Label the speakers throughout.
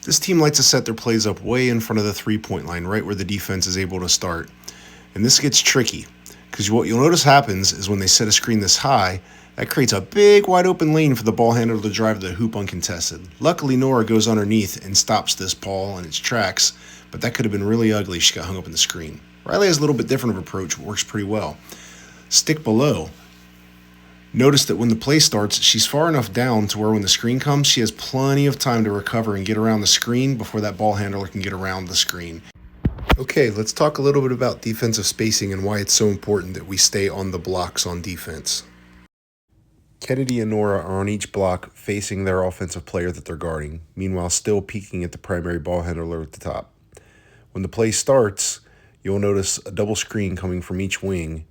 Speaker 1: This team likes to set their plays up way in front of the three-point line, right where the defense is able to start. And this gets tricky, because what you'll notice happens is when they set a screen this high, that creates a big wide open lane for the ball handler to drive to the hoop uncontested. Luckily, Nora goes underneath and stops this ball in its tracks, but that could have been really ugly. She got hung up in the screen. Riley has a little bit different of approach, but works pretty well. Stick below. Notice that when the play starts, she's far enough down to where when the screen comes, she has plenty of time to recover and get around the screen before that ball handler can get around the screen. Okay, let's talk a little bit about defensive spacing and why it's so important that we stay on the blocks on defense. Kennedy and Nora are on each block facing their offensive player that they're guarding, meanwhile still peeking at the primary ball handler at the top. When the play starts, you'll notice a double screen coming from each wing.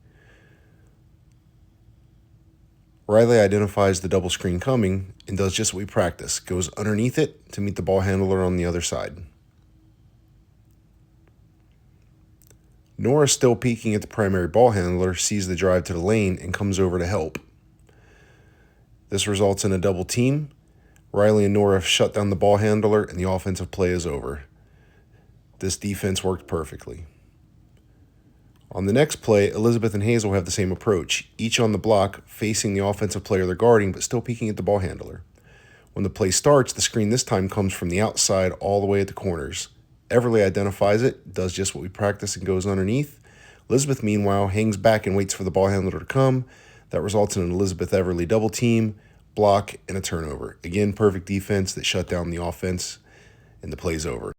Speaker 1: Riley identifies the double screen coming and does just what we practice, goes underneath it to meet the ball handler on the other side. Nora, still peeking at the primary ball handler, sees the drive to the lane and comes over to help. This results in a double team. Riley and Nora shut down the ball handler and the offensive play is over. This defense worked perfectly. On the next play, Elizabeth and Hazel have the same approach, each on the block facing the offensive player they're guarding but still peeking at the ball handler. When the play starts, the screen this time comes from the outside all the way at the corners. Everly identifies it, does just what we practice, and goes underneath. Elizabeth, meanwhile, hangs back and waits for the ball handler to come. That results in an Elizabeth-Everly double team, block, and a turnover. Again, perfect defense that shut down the offense, and the play's over.